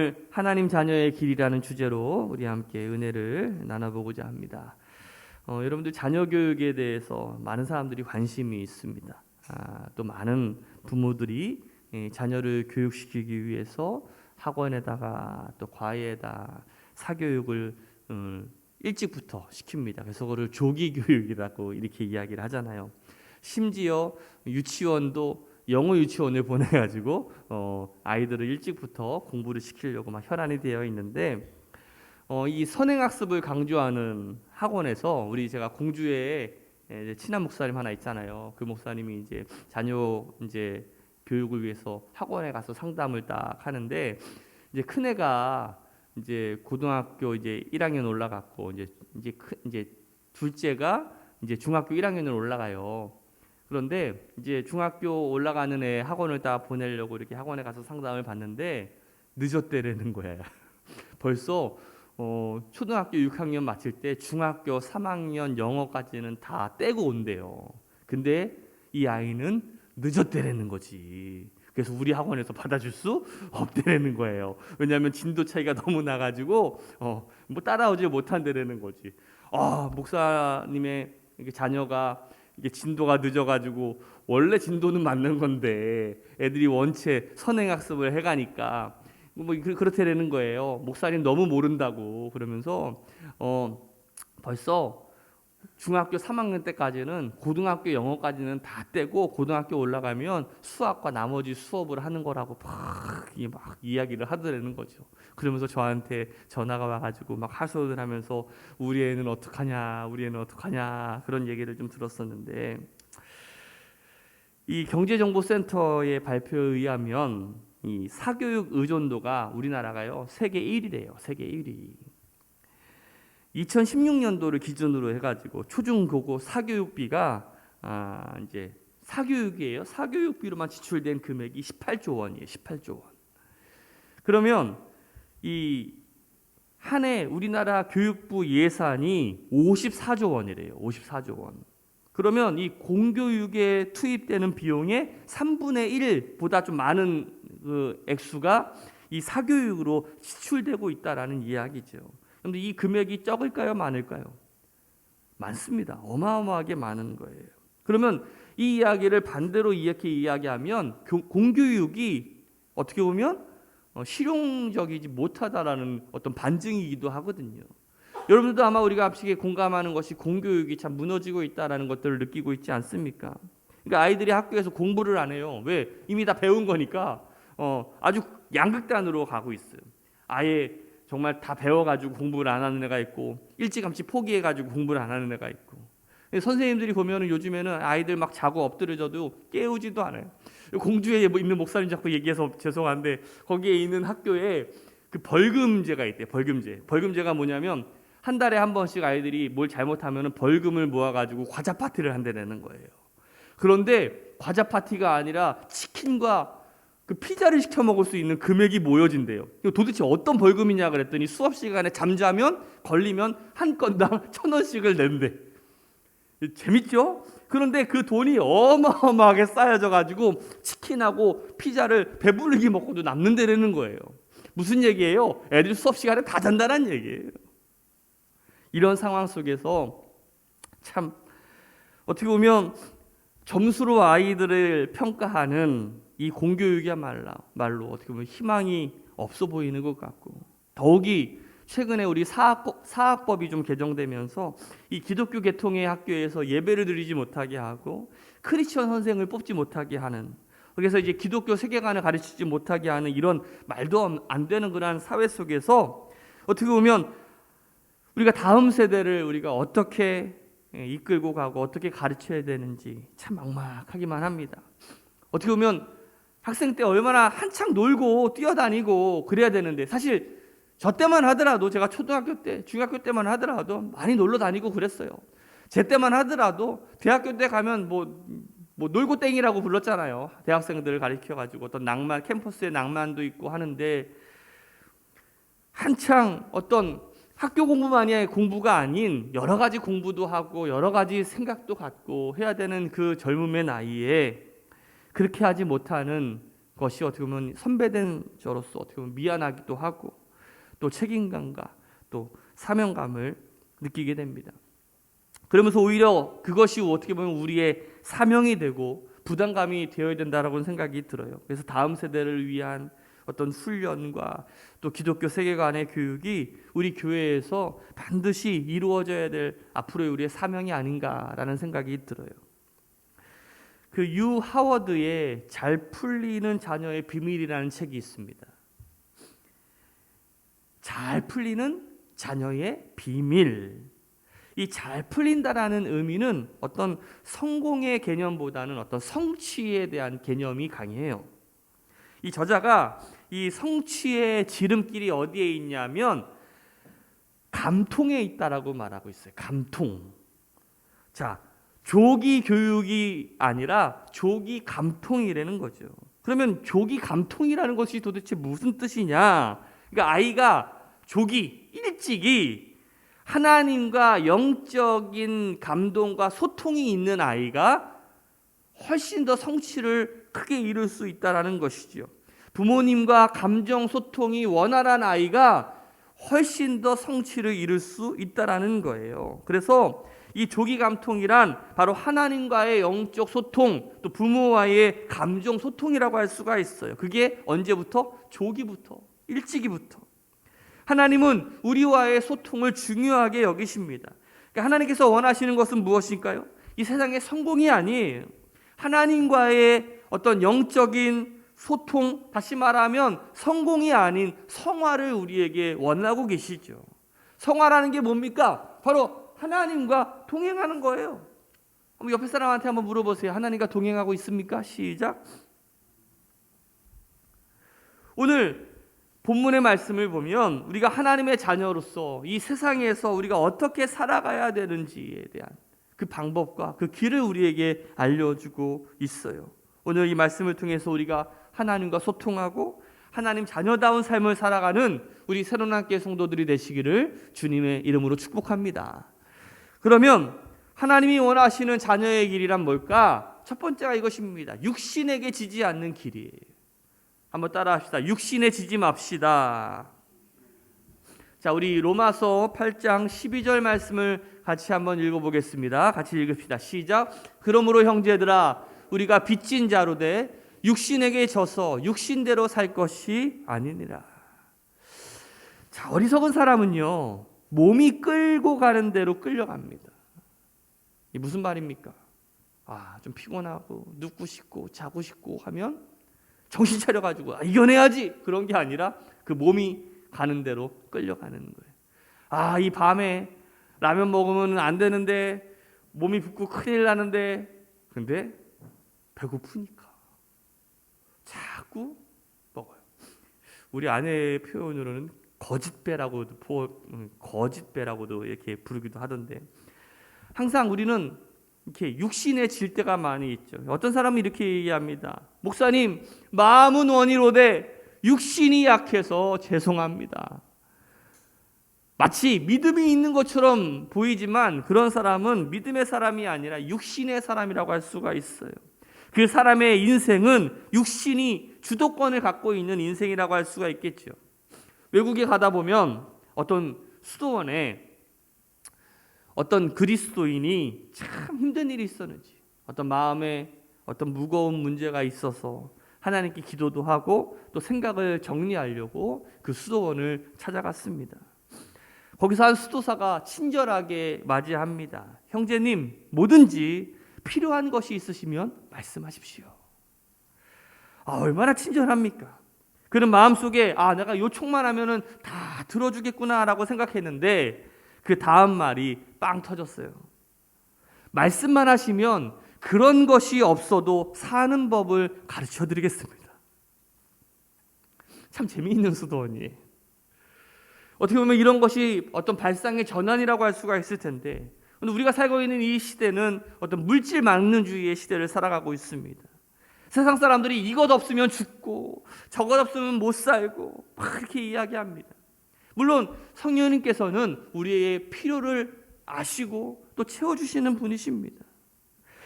오늘 하나님 자녀의 길이라는 주제로 우리 함께 은혜를 나눠보고자 합니다. 여러분들 자녀 교육에 대해서 많은 사람들이 관심이 있습니다. 또 많은 부모들이 자녀를 교육시키기 위해서 학원에다가 또 과외에다 사교육을 일찍부터 시킵니다. 그래서 그걸 조기 교육이라고 이렇게 이야기를 하잖아요. 심지어 유치원도 영어 유치원을 보내가지고 아이들을 일찍부터 공부를 시키려고 막 혈안이 되어 있는데 이 선행학습을 강조하는 학원에서 제가 공주에 친한 목사님 하나 있잖아요. 그 목사님이 이제 자녀 이제 교육을 위해서 학원에 가서 상담을 딱 하는데 이제 큰 애가 이제 고등학교 이제 1학년 올라갔고 이제 둘째가 이제 중학교 1학년을 올라가요. 그런데 이제 중학교 올라가는 애 학원을 다 보내려고 이렇게 학원에 가서 상담을 받는데 늦었대라는 거야. 벌써 초등학교 6학년 마칠 때 중학교 3학년 영어까지는 다 떼고 온대요. 근데 이 아이는 늦었대라는 거지. 그래서 우리 학원에서 받아줄 수 없대라는 거예요. 왜냐하면 진도 차이가 너무 나가지고 뭐 따라오지 못한대라는 거지. 목사님의 자녀가 이게 진도가 늦어가지고 원래 진도는 맞는 건데 애들이 원체 선행학습을 해가니까 뭐 그렇다라는 거예요. 목사님 너무 모른다고 그러면서 벌써 중학교 3학년 때까지는 고등학교 영어까지는 다 떼고 고등학교 올라가면 수학과 나머지 수업을 하는 거라고 막 이야기를 하더라는 거죠. 그러면서 저한테 전화가 와가지고 막 하소연을 하면서 우리 애는 어떡하냐 그런 얘기를 좀 들었었는데, 이 경제정보센터의 발표에 의하면 이 사교육 의존도가 우리나라가요 세계 1위래요. 세계 1위. 2016년도를 기준으로 해가지고 초중고고 사교육비가 이제 사교육이에요. 사교육비로만 지출된 금액이 18조 원이에요. 18조 원. 그러면 이 한 해 우리나라 교육부 예산이 54조 원이래요. 54조 원. 그러면 이 공교육에 투입되는 비용의 3분의 1보다 좀 많은 그 액수가 이 사교육으로 지출되고 있다라는 이야기죠. 그런데 이 금액이 적을까요, 많을까요? 많습니다. 어마어마하게 많은 거예요. 그러면 이 이야기를 반대로 이렇게 이야기하면 공교육이 어떻게 보면 실용적이지 못하다라는 어떤 반증이기도 하거든요. 여러분들도 아마 우리가 합시게 공감하는 것이 공교육이 참 무너지고 있다라는 것들을 느끼고 있지 않습니까? 그러니까 아이들이 학교에서 공부를 안 해요. 왜? 이미 다 배운 거니까 아주 양극단으로 가고 있어요. 아예 정말 다 배워가지고 공부를 안 하는 애가 있고 일찌감치 포기해가지고 공부를 안 하는 애가 있고, 선생님들이 보면은 요즘에는 아이들 막 자고 엎드려져도 깨우지도 않아요. 공주에 있는 목사님 자꾸 얘기해서 죄송한데 거기에 있는 학교에 그 벌금제가 있대요. 벌금제가 뭐냐면 한 달에 한 번씩 아이들이 뭘 잘못하면 벌금을 모아가지고 과자 파티를 한다는 거예요. 그런데 과자 파티가 아니라 치킨과 그 피자를 시켜 먹을 수 있는 금액이 모여진대요. 도대체 어떤 벌금이냐 그랬더니 수업 시간에 잠자면 걸리면 한 건당 1,000원씩을 낸대. 재밌죠? 그런데 그 돈이 어마어마하게 쌓여져 가지고 치킨하고 피자를 배부르게 먹고도 남는다는 거예요. 무슨 얘기예요? 애들이 수업 시간에 다 잔다는 얘기예요. 이런 상황 속에서 참 어떻게 보면 점수로 아이들을 평가하는 이 공교육이야말로 어떻게 보면 희망이 없어 보이는 것 같고, 더욱이 최근에 우리 사학법이 좀 개정되면서 이 기독교 계통의 학교에서 예배를 드리지 못하게 하고 크리스천 선생을 뽑지 못하게 하는, 그래서 이제 기독교 세계관을 가르치지 못하게 하는 이런 말도 안 되는 그런 사회 속에서 어떻게 보면 우리가 다음 세대를 우리가 어떻게 이끌고 가고 어떻게 가르쳐야 되는지 참 막막하기만 합니다. 어떻게 보면 학생 때 얼마나 한창 놀고 뛰어다니고 그래야 되는데, 사실 저 때만 하더라도, 제가 초등학교 때 중학교 때만 하더라도 많이 놀러 다니고 그랬어요. 제 때만 하더라도 대학교 때 가면 뭐 놀고 땡이라고 불렀잖아요. 대학생들을 가르쳐가지고 어떤 낭만, 캠퍼스의 낭만도 있고 하는데, 한창 어떤 학교 공부만이 공부가 아닌 여러 가지 공부도 하고 여러 가지 생각도 갖고 해야 되는 그 젊음의 나이에 그렇게 하지 못하는 것이 어떻게 보면 선배된 저로서 어떻게 보면 미안하기도 하고 또 책임감과 또 사명감을 느끼게 됩니다. 그러면서 오히려 그것이 어떻게 보면 우리의 사명이 되고 부담감이 되어야 된다라고 생각이 들어요. 그래서 다음 세대를 위한 어떤 훈련과 또 기독교 세계관의 교육이 우리 교회에서 반드시 이루어져야 될 앞으로의 우리의 사명이 아닌가라는 생각이 들어요. 그 유 하워드의 잘 풀리는 자녀의 비밀이라는 책이 있습니다. 잘 풀리는 자녀의 비밀. 이 잘 풀린다라는 의미는 어떤 성공의 개념보다는 어떤 성취에 대한 개념이 강해요. 이 저자가 이 성취의 지름길이 어디에 있냐면 감통에 있다라고 말하고 있어요. 감통. 자, 조기 교육이 아니라 조기 감통이라는 거죠. 그러면 조기 감통이라는 것이 도대체 무슨 뜻이냐? 그러니까 아이가 조기 일찍이 하나님과 영적인 감동과 소통이 있는 아이가 훨씬 더 성취를 크게 이룰 수 있다는 것이죠. 부모님과 감정 소통이 원활한 아이가 훨씬 더 성취를 이룰 수 있다는 거예요. 그래서 이 조기 감통이란 바로 하나님과의 영적 소통, 또 부모와의 감정 소통이라고 할 수가 있어요. 그게 언제부터? 조기부터, 일찍이부터. 하나님은 우리와의 소통을 중요하게 여기십니다. 그러니까 하나님께서 원하시는 것은 무엇일까요? 이 세상의 성공이 아니에요. 하나님과의 어떤 영적인 소통, 다시 말하면 성공이 아닌 성화를 우리에게 원하고 계시죠. 성화라는 게 뭡니까? 바로 하나님과 동행하는 거예요. 옆에 사람한테 한번 물어보세요. 하나님과 동행하고 있습니까? 시작. 오늘 본문의 말씀을 보면 우리가 하나님의 자녀로서 이 세상에서 우리가 어떻게 살아가야 되는지에 대한 그 방법과 그 길을 우리에게 알려주고 있어요. 오늘 이 말씀을 통해서 우리가 하나님과 소통하고 하나님 자녀다운 삶을 살아가는 우리 새로운학교의 성도들이 되시기를 주님의 이름으로 축복합니다. 그러면 하나님이 원하시는 자녀의 길이란 뭘까? 첫 번째가 이것입니다. 육신에게 지지 않는 길이에요. 한번 따라합시다. 육신에 지지 맙시다. 자, 우리 로마서 8장 12절 말씀을 같이 한번 읽어보겠습니다. 같이 읽읍시다. 시작. 그러므로 형제들아 우리가 빚진 자로 돼 육신에게 져서 육신대로 살 것이 아니니라. 자, 어리석은 사람은요 몸이 끌고 가는 대로 끌려갑니다. 이게 무슨 말입니까? 좀 피곤하고 눕고 싶고 자고 싶고 하면 정신 차려가지고 이겨내야지 그런 게 아니라 그 몸이 가는 대로 끌려가는 거예요. 이 밤에 라면 먹으면 안 되는데 몸이 붓고 큰일 나는데 근데 배고프니까 자꾸 먹어요. 우리 아내의 표현으로는 거짓배라고도 이렇게 부르기도 하던데 항상 우리는 이렇게 육신에 질 때가 많이 있죠. 어떤 사람은 이렇게 얘기합니다. 목사님, 마음은 원이로되 육신이 약해서 죄송합니다. 마치 믿음이 있는 것처럼 보이지만 그런 사람은 믿음의 사람이 아니라 육신의 사람이라고 할 수가 있어요. 그 사람의 인생은 육신이 주도권을 갖고 있는 인생이라고 할 수가 있겠죠. 외국에 가다 보면 어떤 수도원에 어떤 그리스도인이 참 힘든 일이 있었는지 어떤 마음에 어떤 무거운 문제가 있어서 하나님께 기도도 하고 또 생각을 정리하려고 그 수도원을 찾아갔습니다. 거기서 한 수도사가 친절하게 맞이합니다. 형제님, 뭐든지 필요한 것이 있으시면 말씀하십시오. 얼마나 친절합니까? 그는 마음속에 내가 요청만 하면은 다 들어주겠구나라고 생각했는데 그 다음 말이 빵 터졌어요. 말씀만 하시면 그런 것이 없어도 사는 법을 가르쳐 드리겠습니다. 참 재미있는 수도원이에요. 어떻게 보면 이런 것이 어떤 발상의 전환이라고 할 수가 있을 텐데 우리가 살고 있는 이 시대는 어떤 물질 만능주의의 시대를 살아가고 있습니다. 세상 사람들이 이것 없으면 죽고 저것 없으면 못 살고 막 이렇게 이야기합니다. 물론 성령님께서는 우리의 필요를 아시고 또 채워주시는 분이십니다.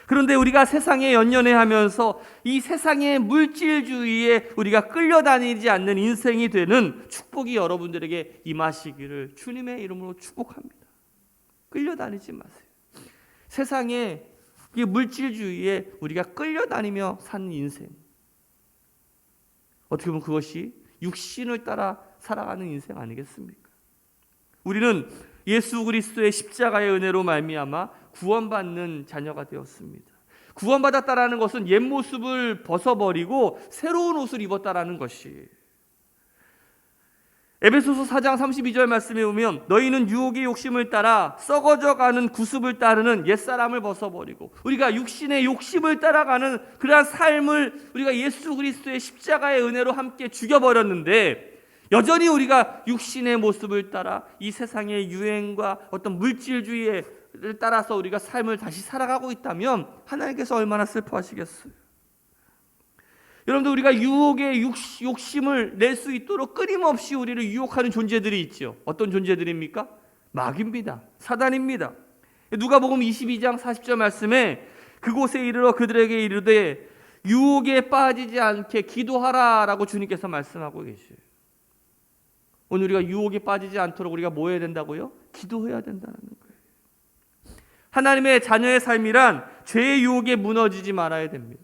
그런데 우리가 세상에 연연해하면서 이 세상의 물질주의에 우리가 끌려다니지 않는 인생이 되는 축복이 여러분들에게 임하시기를 주님의 이름으로 축복합니다. 끌려다니지 마세요. 세상의 이 물질주의에 우리가 끌려다니며 사는 인생, 어떻게 보면 그것이 육신을 따라 살아가는 인생 아니겠습니까? 우리는 예수 그리스도의 십자가의 은혜로 말미암아 구원받는 자녀가 되었습니다. 구원받았다라는 것은 옛 모습을 벗어버리고 새로운 옷을 입었다라는 것이, 에베소서 4장 32절 말씀에 보면 너희는 유혹의 욕심을 따라 썩어져가는 구습을 따르는 옛사람을 벗어버리고, 우리가 육신의 욕심을 따라가는 그러한 삶을 우리가 예수 그리스도의 십자가의 은혜로 함께 죽여버렸는데, 여전히 우리가 육신의 모습을 따라 이 세상의 유행과 어떤 물질주의를 따라서 우리가 삶을 다시 살아가고 있다면 하나님께서 얼마나 슬퍼하시겠어요. 여러분들, 우리가 유혹의 욕심을 낼 수 있도록 끊임없이 우리를 유혹하는 존재들이 있죠. 어떤 존재들입니까? 마귀입니다. 사단입니다. 누가복음 22장 40절 말씀에 그곳에 이르러 그들에게 이르되 유혹에 빠지지 않게 기도하라라고 주님께서 말씀하고 계셔요. 오늘 우리가 유혹에 빠지지 않도록 우리가 뭐 해야 된다고요? 기도해야 된다는 거예요. 하나님의 자녀의 삶이란 죄의 유혹에 무너지지 말아야 됩니다.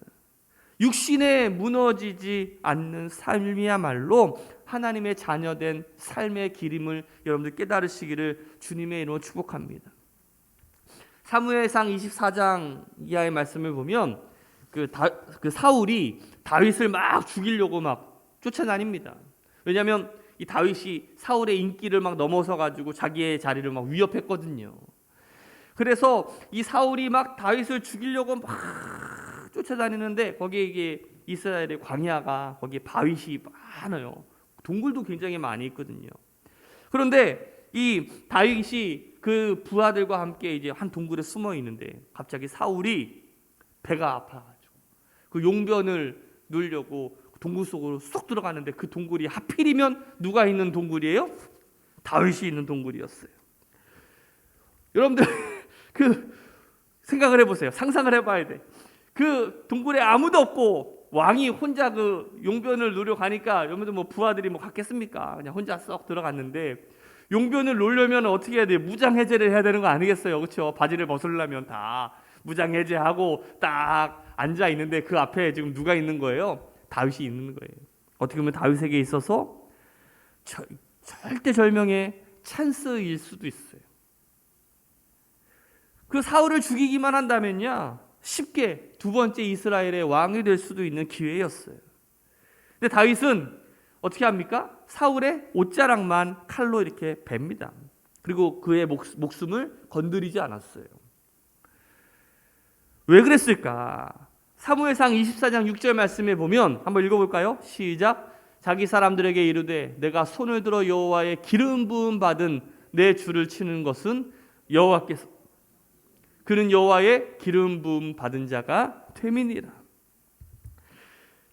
육신에 무너지지 않는 삶이야말로 하나님의 자녀된 삶의 길임을 여러분들 깨달으시기를 주님의 이름으로 축복합니다. 사무엘상 24장 이하의 말씀을 보면 그 사울이 다윗을 막 죽이려고 막 쫓아다닙니다. 왜냐하면 이 다윗이 사울의 인기를 막 넘어서 가지고 자기의 자리를 막 위협했거든요. 그래서 이 사울이 막 다윗을 죽이려고 막 쫓아다니는데, 거기에 이게 이스라엘의 광야가, 거기에 바윗이 많아요. 동굴도 굉장히 많이 있거든요. 그런데 이 다윗이 그 부하들과 함께 이제 한 동굴에 숨어 있는데 갑자기 사울이 배가 아파가지고 그 용변을 누려고 동굴 속으로 쏙 들어가는데, 그 동굴이 하필이면 누가 있는 동굴이에요? 다윗이 있는 동굴이었어요. 여러분들 그 생각을 해보세요. 상상을 해봐야 돼. 그 동굴에 아무도 없고 왕이 혼자 그 용변을 누려 가니까 여러분들 뭐 부하들이 뭐 갔겠습니까? 그냥 혼자 쏙 들어갔는데, 용변을 놓으려면 어떻게 해야 돼요? 무장 해제를 해야 되는 거 아니겠어요? 그렇죠? 바지를 벗으려면 다 무장 해제하고 딱 앉아 있는데 그 앞에 지금 누가 있는 거예요? 다윗이 있는 거예요. 어떻게 보면 다윗에게 있어서 절대절명의 찬스일 수도 있어요. 그 사울을 죽이기만 한다면요, 쉽게 두 번째 이스라엘의 왕이 될 수도 있는 기회였어요. 근데 다윗은 어떻게 합니까? 사울의 옷자락만 칼로 이렇게 벨니다. 그리고 그의 목숨을 건드리지 않았어요. 왜 그랬을까? 사무엘상 24장 6절 말씀에 보면 한번 읽어볼까요? 시작. 자기 사람들에게 이르되 내가 손을 들어 여호와의 기름 부음 받은 내 주를 치는 것은 여호와께서, 그는 여호와의 기름 부음 받은 자가 됨이니라.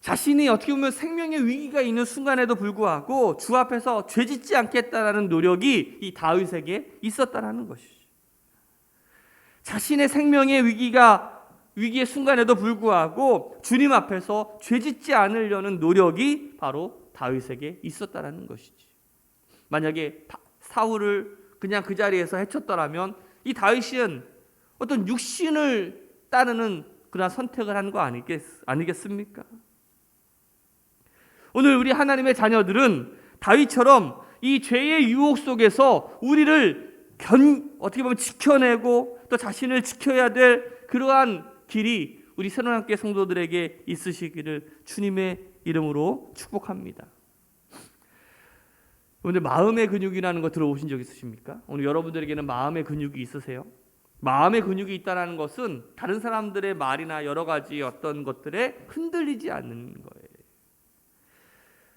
자신이 어떻게 보면 생명의 위기가 있는 순간에도 불구하고 주 앞에서 죄짓지 않겠다라는 노력이 이 다윗에게 있었다라는 것이죠. 자신의 생명의 위기의 순간에도 불구하고 주님 앞에서 죄짓지 않으려는 노력이 바로 다윗에게 있었다라는 것이지. 만약에 사울을 그냥 그 자리에서 해쳤더라면 이 다윗은 어떤 육신을 따르는 그런 선택을 한 거 아니겠습니까? 오늘 우리 하나님의 자녀들은 다윗처럼 이 죄의 유혹 속에서 우리를 어떻게 보면 지켜내고 또 자신을 지켜야 될 그러한 길이 우리 새로운교회 성도들에게 있으시기를 주님의 이름으로 축복합니다. 오늘 마음의 근육이라는 거 들어보신 적 있으십니까? 오늘 여러분들에게는 마음의 근육이 있으세요? 마음의 근육이 있다는 것은 다른 사람들의 말이나 여러 가지 어떤 것들에 흔들리지 않는 거예요.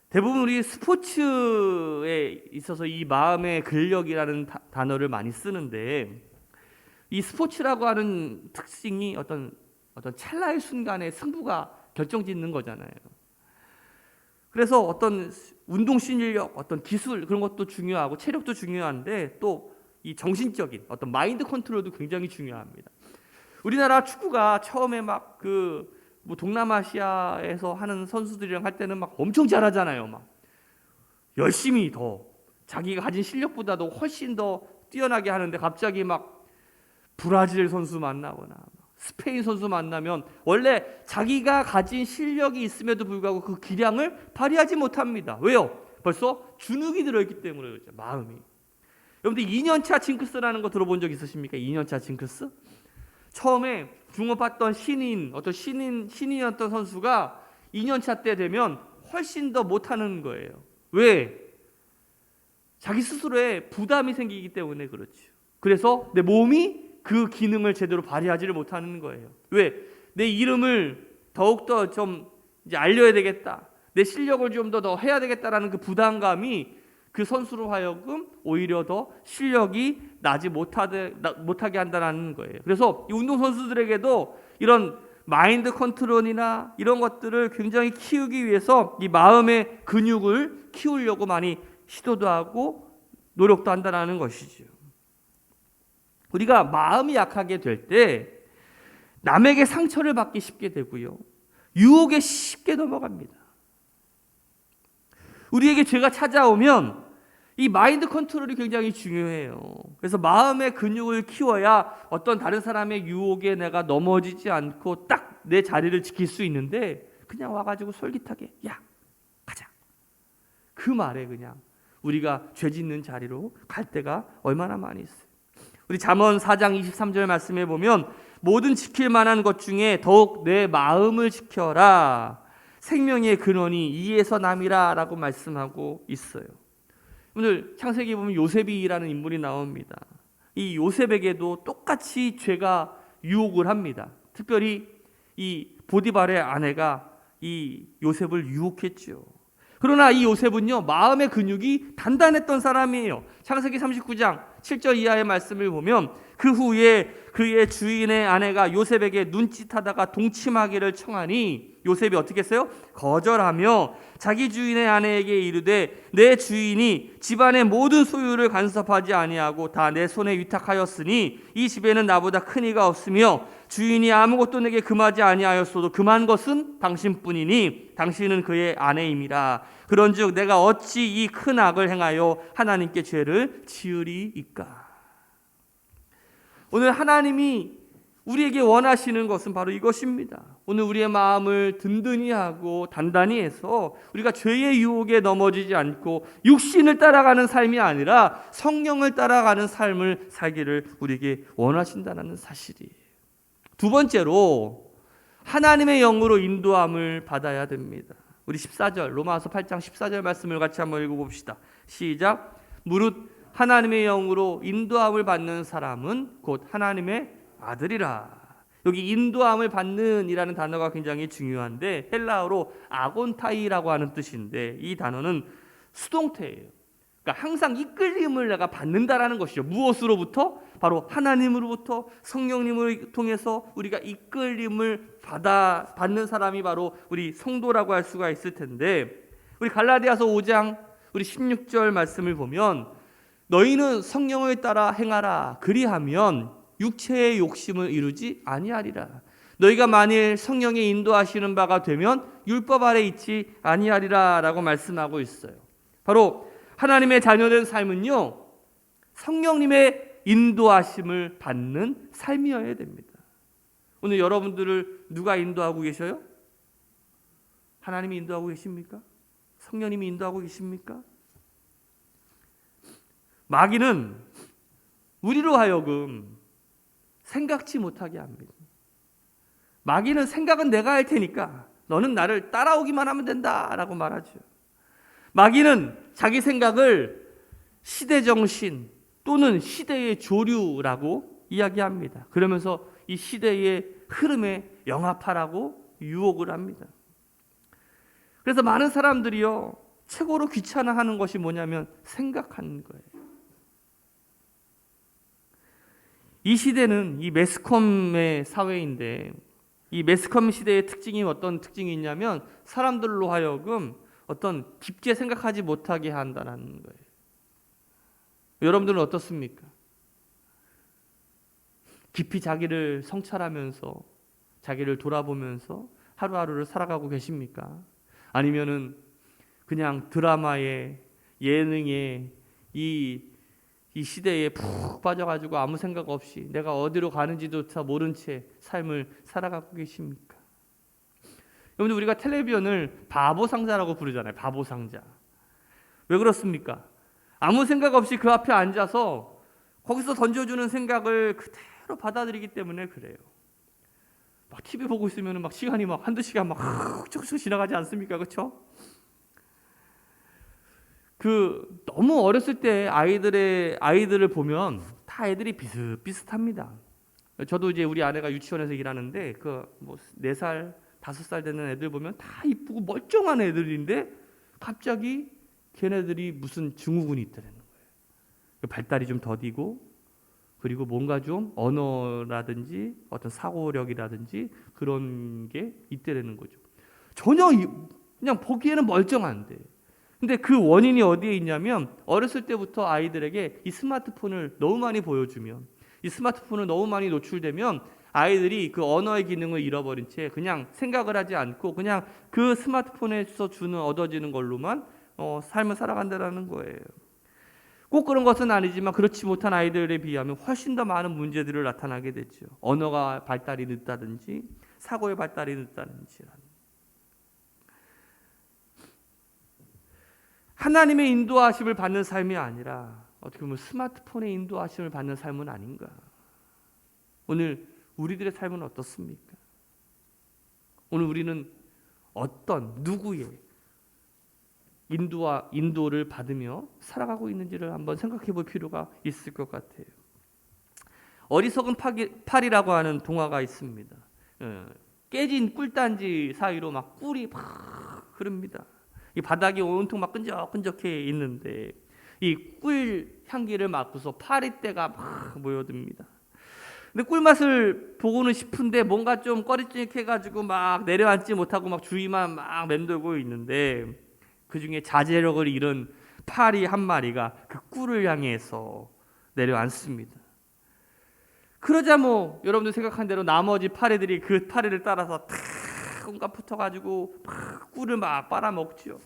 대부분 우리 스포츠에 있어서 이 마음의 근력이라는 단어를 많이 쓰는데, 이 스포츠라고 하는 특징이 어떤 찰나의 순간에 승부가 결정짓는 거잖아요. 그래서 어떤 운동 실력, 어떤 기술 그런 것도 중요하고 체력도 중요한데 또 이 정신적인 어떤 마인드 컨트롤도 굉장히 중요합니다. 우리나라 축구가 처음에 막 뭐 동남아시아에서 하는 선수들이랑 할 때는 막 엄청 잘하잖아요. 막 열심히 더 자기가 가진 실력보다도 훨씬 더 뛰어나게 하는데 갑자기 막 브라질 선수 만나거나 스페인 선수 만나면 원래 자기가 가진 실력이 있음에도 불구하고 그 기량을 발휘하지 못합니다. 왜요? 벌써 주눅이 들어있기 때문에 그렇죠. 마음이. 여러분들 2년차 징크스라는 거 들어본 적 있으십니까? 2년차 징크스? 처음에 중업했던 신인이었던 선수가 2년차 때 되면 훨씬 더 못하는 거예요. 왜? 자기 스스로에 부담이 생기기 때문에 그렇죠. 그래서 내 몸이 그 기능을 제대로 발휘하지를 못하는 거예요. 왜? 내 이름을 더욱더 좀 이제 알려야 되겠다. 내 실력을 좀 더 해야 되겠다라는 그 부담감이 그 선수로 하여금 오히려 더 실력이 나지 못하게 한다는 거예요. 그래서 이 운동선수들에게도 이런 마인드 컨트롤이나 이런 것들을 굉장히 키우기 위해서 이 마음의 근육을 키우려고 많이 시도도 하고 노력도 한다는 것이죠. 우리가 마음이 약하게 될 때 남에게 상처를 받기 쉽게 되고요. 유혹에 쉽게 넘어갑니다. 우리에게 죄가 찾아오면 이 마인드 컨트롤이 굉장히 중요해요. 그래서 마음의 근육을 키워야 어떤 다른 사람의 유혹에 내가 넘어지지 않고 딱 내 자리를 지킬 수 있는데 그냥 와가지고 솔깃하게 야 가자. 그 말에 그냥 우리가 죄 짓는 자리로 갈 때가 얼마나 많이 있어요. 우리 잠언 4장 23절 말씀에 보면 모든 지킬 만한 것 중에 더욱 내 마음을 지켜라. 생명의 근원이 이에서 남이라 라고 말씀하고 있어요. 오늘 창세기 보면 요셉이라는 인물이 나옵니다. 이 요셉에게도 똑같이 죄가 유혹을 합니다. 특별히 이 보디발의 아내가 이 요셉을 유혹했죠. 그러나 이 요셉은요 마음의 근육이 단단했던 사람이에요. 창세기 39장 7절 이하의 말씀을 보면 그 후에 그의 주인의 아내가 요셉에게 눈짓하다가 동침하기를 청하니 요셉이 어떻게 했어요? 거절하며 자기 주인의 아내에게 이르되 내 주인이 집안의 모든 소유를 간섭하지 아니하고 다 내 손에 위탁하였으니 이 집에는 나보다 큰 이가 없으며 주인이 아무것도 내게 금하지 아니하였어도 금한 것은 당신뿐이니 당신은 그의 아내임이라. 그런즉 내가 어찌 이 큰 악을 행하여 하나님께 죄를 지으리이까. 오늘 하나님이 우리에게 원하시는 것은 바로 이것입니다. 오늘 우리의 마음을 든든히 하고 단단히 해서 우리가 죄의 유혹에 넘어지지 않고 육신을 따라가는 삶이 아니라 성령을 따라가는 삶을 살기를 우리에게 원하신다는 사실이에요. 두 번째로 하나님의 영으로 인도함을 받아야 됩니다. 우리 14절 로마서 8장 14절 말씀을 같이 한번 읽어봅시다. 시작. 무릇 하나님의 영으로 인도함을 받는 사람은 곧 하나님의 아들이라. 여기 인도함을 받는 이라는 단어가 굉장히 중요한데 헬라어로 아곤타이라고 하는 뜻인데 이 단어는 수동태예요. 그러니까 항상 이끌림을 내가 받는다라는 것이죠. 무엇으로부터? 바로 하나님으로부터 성령님을 통해서 우리가 이끌림을 받는 사람이 바로 우리 성도라고 할 수가 있을 텐데 우리 갈라디아서 5장 우리 16절 말씀을 보면 너희는 성령을 따라 행하라. 그리하면 육체의 욕심을 이루지 아니하리라. 너희가 만일 성령의 인도하시는 바가 되면 율법 아래 있지 아니하리라 라고 말씀하고 있어요. 바로 하나님의 자녀된 삶은요 성령님의 인도하심을 받는 삶이어야 됩니다. 오늘 여러분들을 누가 인도하고 계셔요? 하나님이 인도하고 계십니까? 성령님이 인도하고 계십니까? 마귀는 우리로 하여금 생각지 못하게 합니다. 마귀는 생각은 내가 할 테니까 너는 나를 따라오기만 하면 된다라고 말하죠. 마귀는 자기 생각을 시대정신 또는 시대의 조류라고 이야기합니다. 그러면서 이 시대의 흐름에 영합하라고 유혹을 합니다. 그래서 많은 사람들이요 최고로 귀찮아하는 것이 뭐냐면 생각하는 거예요. 이 시대는 이 매스컴의 사회인데 이 매스컴 시대의 특징이 어떤 특징이 있냐면 사람들로 하여금 어떤 깊게 생각하지 못하게 한다는 거예요. 여러분들은 어떻습니까? 깊이 자기를 성찰하면서 자기를 돌아보면서 하루하루를 살아가고 계십니까? 아니면은 그냥 드라마에 예능에 이 시대에 푹 빠져가지고 아무 생각 없이 내가 어디로 가는지도 다 모른 채 삶을 살아가고 계십니까? 여러분들 우리가 텔레비전을 바보 상자라고 부르잖아요. 바보 상자. 왜 그렇습니까? 아무 생각 없이 그 앞에 앉아서 거기서 던져주는 생각을 그대로 받아들이기 때문에 그래요. 막 TV 보고 있으면 막 시간이 막 한두 시간 막 훌쩍훌쩍 지나가지 않습니까? 그렇죠? 너무 어렸을 때 아이들을 보면 다 애들이 비슷합니다. 저도 이제 우리 아내가 유치원에서 일하는데 뭐 4살, 5살 되는 애들 보면 다 이쁘고 멀쩡한 애들인데 갑자기 걔네들이 무슨 증후군이 있다는 거예요. 발달이 좀 더디고 그리고 뭔가 좀 언어라든지 어떤 사고력이라든지 그런 게 있다는 거죠. 전혀 그냥 보기에는 멀쩡한데 근데 그 원인이 어디에 있냐면 어렸을 때부터 아이들에게 이 스마트폰을 너무 많이 보여주면 이 스마트폰을 너무 많이 노출되면 아이들이 그 언어의 기능을 잃어버린 채 그냥 생각을 하지 않고 그냥 그 스마트폰에서 얻어지는 걸로만 삶을 살아간다는 거예요. 꼭 그런 것은 아니지만 그렇지 못한 아이들에 비하면 훨씬 더 많은 문제들을 나타나게 되죠. 언어가 발달이 늦다든지 사고의 발달이 늦다든지. 하나님의 인도하심을 받는 삶이 아니라 어떻게 보면 스마트폰의 인도하심을 받는 삶은 아닌가. 오늘 우리들의 삶은 어떻습니까? 오늘 우리는 어떤 누구의 인도를 받으며 살아가고 있는지를 한번 생각해 볼 필요가 있을 것 같아요. 어리석은 팔이라고 하는 동화가 있습니다. 깨진 꿀단지 사이로 막 꿀이 막 흐릅니다. 이 바닥이 온통 막 끈적끈적해 있는데 이 꿀 향기를 맡고서 파리떼가 막 모여듭니다. 근데 꿀맛을 보고는 싶은데 뭔가 좀 꺼리찌해가지고 막 내려앉지 못하고 막 주위만 막 맴돌고 있는데 그 중에 자제력을 잃은 파리 한 마리가 그 꿀을 향해서 내려앉습니다. 그러자 뭐 여러분들 생각한 대로 나머지 파리들이 그 파리를 따라서 탁 온갖 붙어가지고 막 꿀을 막 빨아먹죠.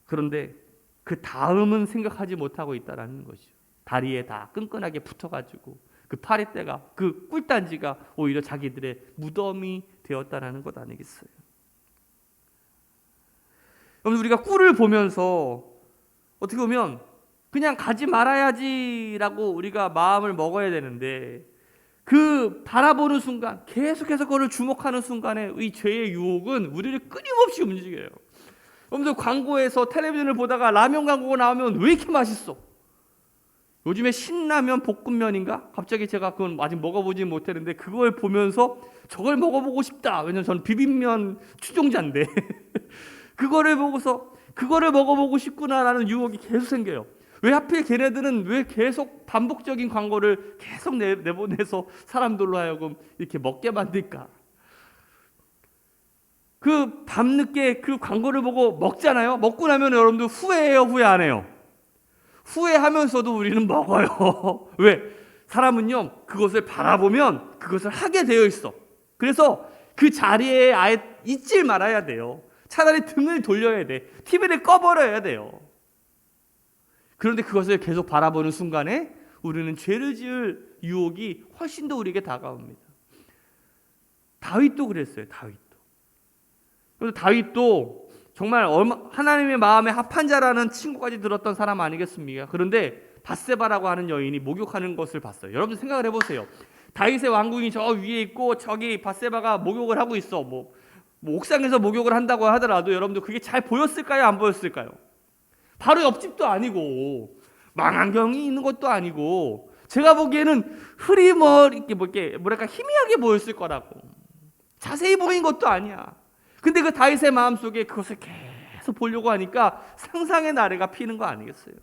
그런데 그 다음은 생각하지 못하고 있다라는 것이죠. 다리에 다 끈끈하게 붙어가지고 그 파리떼가 그 꿀단지가 오히려 자기들의 무덤이 되었다라는 것 아니겠어요? 여러분 우리가 꿀을 보면서 어떻게 보면 그냥 가지 말아야지라고 우리가 마음을 먹어야 되는데 그 바라보는 순간 계속해서 그걸 주목하는 순간에 이 죄의 유혹은 우리를 끊임없이 움직여요. 여러분들 광고에서 텔레비전을 보다가 라면 광고가 나오면 왜 이렇게 맛있어? 요즘에 신라면 볶음면인가? 갑자기 제가 그건 아직 먹어보지 못했는데 그걸 보면서 저걸 먹어보고 싶다. 왜냐면 저는 비빔면 추종자인데 그거를 보고서 그거를 먹어보고 싶구나라는 유혹이 계속 생겨요. 왜 하필 걔네들은 왜 계속 반복적인 광고를 계속 내보내서 사람들로 하여금 이렇게 먹게 만들까? 그 밤늦게 그 광고를 보고 먹잖아요. 먹고 나면 여러분들 후회해요, 후회 안 해요? 후회하면서도 우리는 먹어요. 왜? 사람은요 그것을 바라보면 그것을 하게 되어 있어. 그래서 그 자리에 아예 있질 말아야 돼요. 차라리 등을 돌려야 돼. TV를 꺼버려야 돼요. 그런데 그것을 계속 바라보는 순간에 우리는 죄를 지을 유혹이 훨씬 더 우리에게 다가옵니다. 다윗도 그랬어요. 그래서 다윗도 정말 하나님의 마음에 합한 자라는 칭호까지 들었던 사람 아니겠습니까? 그런데 밧세바라고 하는 여인이 목욕하는 것을 봤어요. 여러분 생각을 해보세요. 다윗의 왕궁이 저 위에 있고 저기 밧세바가 목욕을 하고 있어. 뭐 옥상에서 목욕을 한다고 하더라도 여러분들 그게 잘 보였을까요? 안 보였을까요? 바로 옆집도 아니고 망안경이 있는 것도 아니고 제가 보기에는 이렇게 뭐랄까 희미하게 보였을 거라고. 자세히 보인 것도 아니야. 근데 그 다윗의 마음속에 그것을 계속 보려고 하니까 상상의 나래가 피는 거 아니겠어요?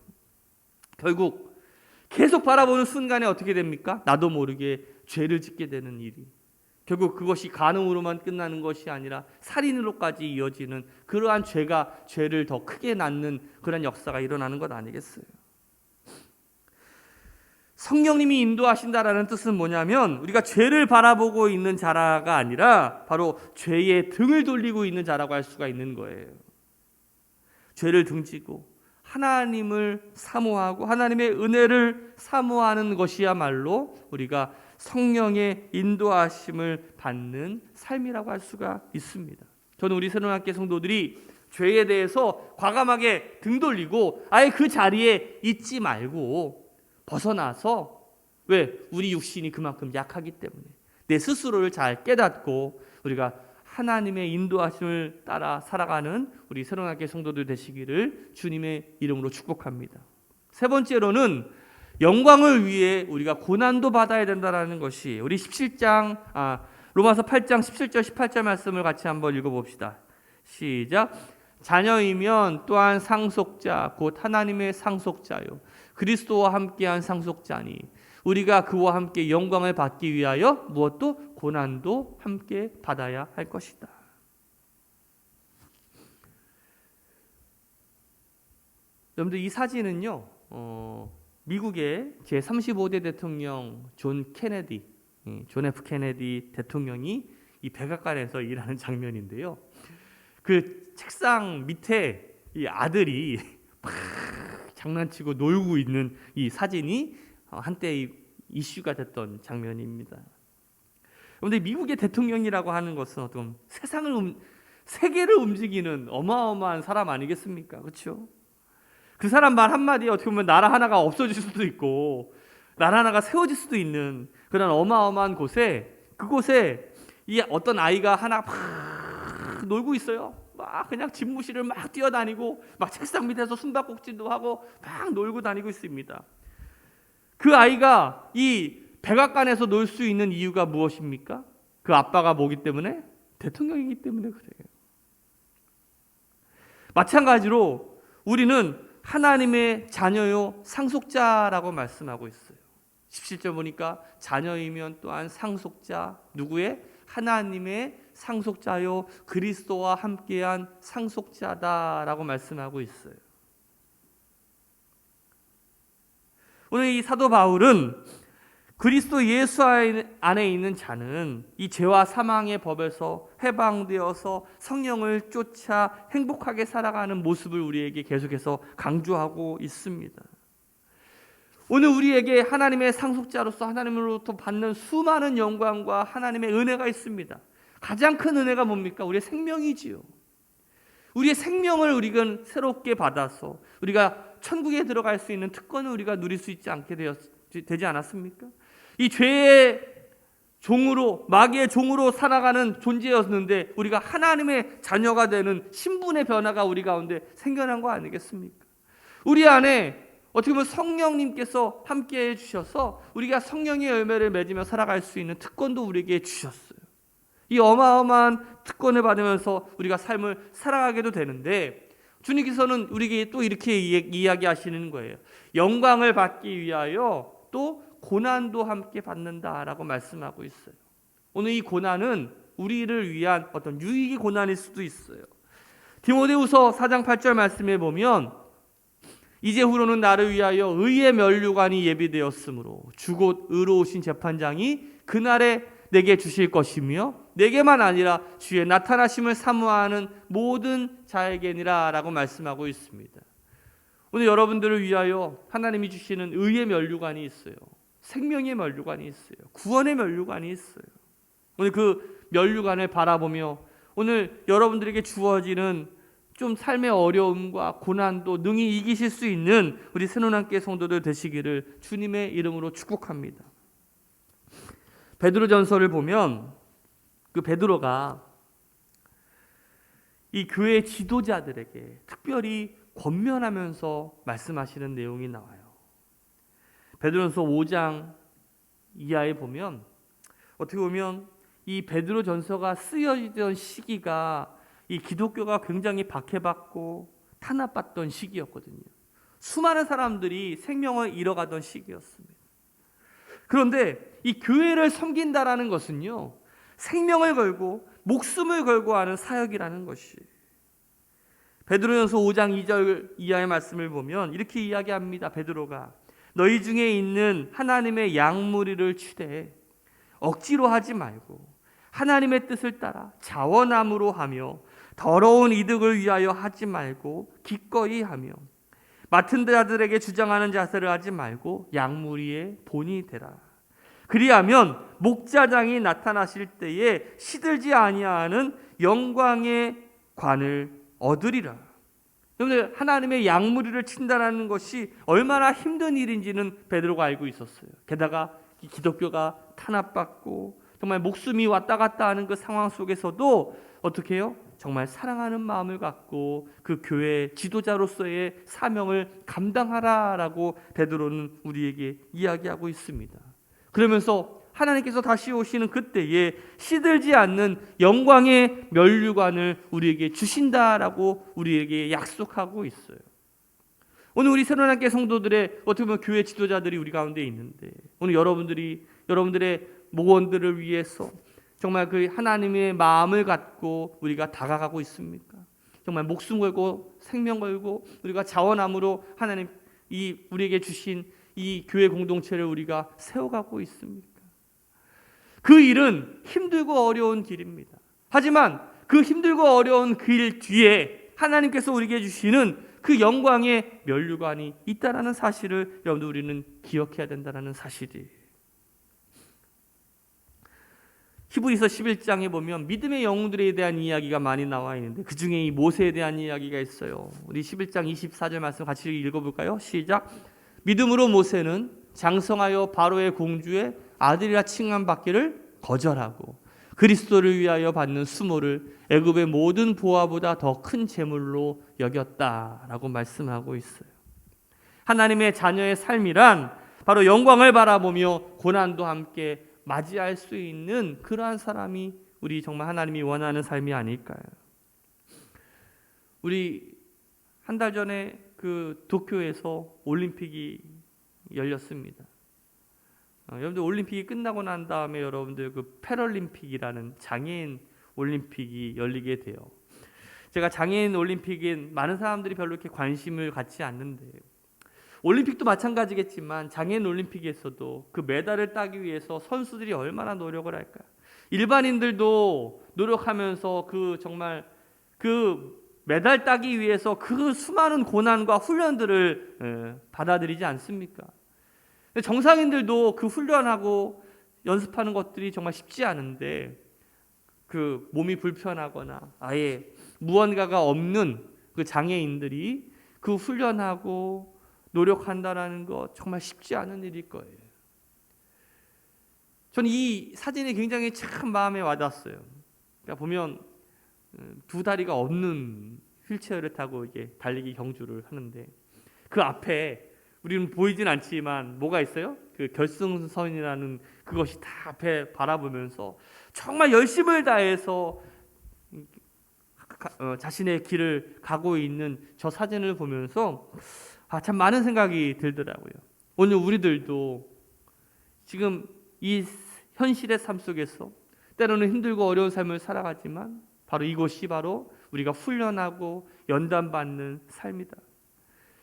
결국 계속 바라보는 순간에 어떻게 됩니까? 나도 모르게 죄를 짓게 되는 일이. 결국 그것이 간음으로만 끝나는 것이 아니라 살인으로까지 이어지는 그러한 죄를 더 크게 낳는 그런 역사가 일어나는 것 아니겠어요? 성령님이 인도하신다라는 뜻은 뭐냐면 우리가 죄를 바라보고 있는 자라가 아니라 바로 죄의 등을 돌리고 있는 자라고 할 수가 있는 거예요. 죄를 등지고 하나님을 사모하고 하나님의 은혜를 사모하는 것이야말로 우리가 성령의 인도하심을 받는 삶이라고 할 수가 있습니다. 저는 우리 새로운학교 성도들이 죄에 대해서 과감하게 등 돌리고 아예 그 자리에 있지 말고 벗어나서, 왜? 우리 육신이 그만큼 약하기 때문에 내 스스로를 잘 깨닫고 우리가 하나님의 인도하심을 따라 살아가는 우리 새로운학교 성도들 되시기를 주님의 이름으로 축복합니다. 세 번째로는 영광을 위해 우리가 고난도 받아야 된다는 것이 우리 로마서 8장 17절 18절 말씀을 같이 한번 읽어봅시다. 시작. 자녀이면 또한 상속자 곧 하나님의 상속자요 그리스도와 함께한 상속자니 우리가 그와 함께 영광을 받기 위하여 무엇도 고난도 함께 받아야 할 것이다. 여러분들 이 사진은요, 미국의 제35대 대통령 존 F 케네디 대통령이 이 백악관에서 일하는 장면인데요. 그 책상 밑에 이 아들이 막 장난치고 놀고 있는 이 사진이 한때 이슈가 됐던 장면입니다. 그런데 미국의 대통령이라고 하는 것은 어떤 세계를 움직이는 어마어마한 사람 아니겠습니까? 그렇죠? 그 사람 말 한마디에 어떻게 보면 나라 하나가 없어질 수도 있고 나라 하나가 세워질 수도 있는 그런 어마어마한 그곳에 이 어떤 아이가 하나 막 놀고 있어요. 막 그냥 집무실을 막 뛰어다니고 막 책상 밑에서 숨바꼭질도 하고 막 놀고 다니고 있습니다. 그 아이가 이 백악관에서 놀 수 있는 이유가 무엇입니까? 그 아빠가 뭐기 때문에? 대통령이기 때문에 그래요. 마찬가지로 우리는 하나님의 자녀요 상속자라고 말씀하고 있어요. 17절 보니까 자녀이면 또한 상속자, 누구의? 하나님의 상속자요 그리스도와 함께한 상속자다라고 말씀하고 있어요. 오늘 이 사도 바울은 그리스도 예수 안에 있는 자는 이 죄와 사망의 법에서 해방되어서 성령을 쫓아 행복하게 살아가는 모습을 우리에게 계속해서 강조하고 있습니다. 오늘 우리에게 하나님의 상속자로서 하나님으로부터 받는 수많은 영광과 하나님의 은혜가 있습니다. 가장 큰 은혜가 뭡니까? 우리의 생명이지요. 우리의 생명을 우리가 새롭게 받아서 우리가 천국에 들어갈 수 있는 특권을 우리가 누릴 수 있지 않게 되지 않았습니까? 이 죄의 종으로, 마귀의 종으로 살아가는 존재였는데 우리가 하나님의 자녀가 되는 신분의 변화가 우리 가운데 생겨난 거 아니겠습니까? 우리 안에 어떻게 보면 성령님께서 함께해 주셔서 우리가 성령의 열매를 맺으며 살아갈 수 있는 특권도 우리에게 주셨어요. 이 어마어마한 특권을 받으면서 우리가 삶을 살아가게도 되는데 주님께서는 우리에게 또 이렇게 이야기하시는 거예요. 영광을 받기 위하여 또 고난도 함께 받는다라고 말씀하고 있어요. 오늘 이 고난은 우리를 위한 어떤 유익의 고난일 수도 있어요. 디모데후서 4장 8절 말씀에 보면 이제후로는 나를 위하여 의의 면류관이 예비되었으므로 주곧 의로우신 재판장이 그날에 내게 주실 것이며 내게만 아니라 주의 나타나심을 사모하는 모든 자에게니라 라고 말씀하고 있습니다. 오늘 여러분들을 위하여 하나님이 주시는 의의 면류관이 있어요. 생명의 면류관이 있어요. 구원의 면류관이 있어요. 오늘 그 면류관을 바라보며 오늘 여러분들에게 주어지는 좀 삶의 어려움과 고난도 능히 이기실 수 있는 우리 새노남교회 성도들 되시기를 주님의 이름으로 축복합니다. 베드로전서를 보면 그 베드로가 이 교회 지도자들에게 특별히 권면하면서 말씀하시는 내용이 나와요. 베드로전서 5장 이하에 보면 어떻게 보면 이 베드로전서가 쓰여지던 시기가 이 기독교가 굉장히 박해받고 탄압받던 시기였거든요. 수많은 사람들이 생명을 잃어가던 시기였습니다. 그런데 이 교회를 섬긴다라는 것은요, 생명을 걸고 목숨을 걸고 하는 사역이라는 것이. 베드로전서 5장 2절 이하의 말씀을 보면 이렇게 이야기합니다. 베드로가 너희 중에 있는 하나님의 양무리를 취대 억지로 하지 말고 하나님의 뜻을 따라 자원함으로 하며 더러운 이득을 위하여 하지 말고 기꺼이 하며 맡은 자들에게 주장하는 자세를 하지 말고 양무리의 본이 되라. 그리하면 목자장이 나타나실 때에 시들지 아니하는 영광의 관을 얻으리라. 여러분들, 하나님의 양무리를 친다라는 것이 얼마나 힘든 일인지는 베드로가 알고 있었어요. 게다가 기독교가 탄압받고 정말 목숨이 왔다 갔다 하는 그 상황 속에서도 어떻게 해요? 정말 사랑하는 마음을 갖고 그 교회 지도자로서의 사명을 감당하라라고 베드로는 우리에게 이야기하고 있습니다. 그러면서 하나님께서 다시 오시는 그때에 시들지 않는 영광의 면류관을 우리에게 주신다라고 우리에게 약속하고 있어요. 오늘 우리 새로나게 성도들의 어떻게 보면 교회 지도자들이 우리 가운데 있는데 오늘 여러분들의 목원들을 위해서 정말 그 하나님의 마음을 갖고 우리가 다가가고 있습니까? 정말 목숨 걸고 생명 걸고 우리가 자원함으로 하나님 우리에게 주신 이 교회 공동체를 우리가 세워가고 있습니까? 그 일은 힘들고 어려운 길입니다. 하지만 그 힘들고 어려운 길 뒤에 하나님께서 우리에게 주시는 그 영광의 면류관이 있다라는 사실을 여러분들 우리는 기억해야 된다는 사실이에요. 히브리서 11장에 보면 믿음의 영웅들에 대한 이야기가 많이 나와 있는데 그 중에 이 모세에 대한 이야기가 있어요. 우리 11장 24절 말씀 같이 읽어볼까요? 시작. 믿음으로 모세는 장성하여 바로의 공주의 아들이라 칭함받기를 거절하고 그리스도를 위하여 받는 수모를 애굽의 모든 보화보다 더 큰 재물로 여겼다라고 말씀하고 있어요. 하나님의 자녀의 삶이란 바로 영광을 바라보며 고난도 함께 맞이할 수 있는 그러한 사람이 우리 정말 하나님이 원하는 삶이 아닐까요? 우리 한 달 전에 그 도쿄에서 올림픽이 열렸습니다. 여러분들 올림픽이 끝나고 난 다음에 여러분들 그 패럴림픽이라는 장애인 올림픽이 열리게 돼요. 제가 장애인 올림픽에 많은 사람들이 별로 이렇게 관심을 갖지 않는데 올림픽도 마찬가지겠지만 장애인 올림픽에서도 그 메달을 따기 위해서 선수들이 얼마나 노력을 할까? 일반인들도 노력하면서 그 정말 그 메달 따기 위해서 그 수많은 고난과 훈련들을 받아들이지 않습니까? 정상인들도 그 훈련하고 연습하는 것들이 정말 쉽지 않은데 그 몸이 불편하거나 아예 무언가가 없는 그 장애인들이 그 훈련하고 노력한다라는 것 정말 쉽지 않은 일일 거예요. 저는 이 사진이 굉장히 참 마음에 와닿았어요. 그러니까 보면 두 다리가 없는 휠체어를 타고 이게 달리기 경주를 하는데 그 앞에 우리는 보이진 않지만 뭐가 있어요? 그 결승선이라는 그것이 다 앞에 바라보면서 정말 열심을 다해서 자신의 길을 가고 있는 저 사진을 보면서 참 많은 생각이 들더라고요. 오늘 우리들도 지금 이 현실의 삶 속에서 때로는 힘들고 어려운 삶을 살아가지만 바로 이곳이 바로 우리가 훈련하고 연단받는 삶이다.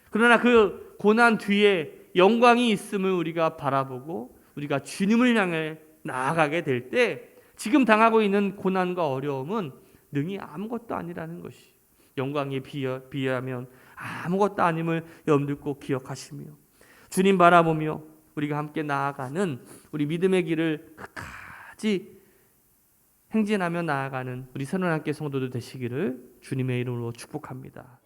그러나 그 고난 뒤에 영광이 있음을 우리가 바라보고 우리가 주님을 향해 나아가게 될 때 지금 당하고 있는 고난과 어려움은 능히 아무것도 아니라는 것이 영광에 비하면 아무것도 아님을 여러분들 꼭 기억하시며 주님 바라보며 우리가 함께 나아가는 우리 믿음의 길을 끝까지 행진하며 나아가는 우리 새로나게 성도들 되시기를 주님의 이름으로 축복합니다.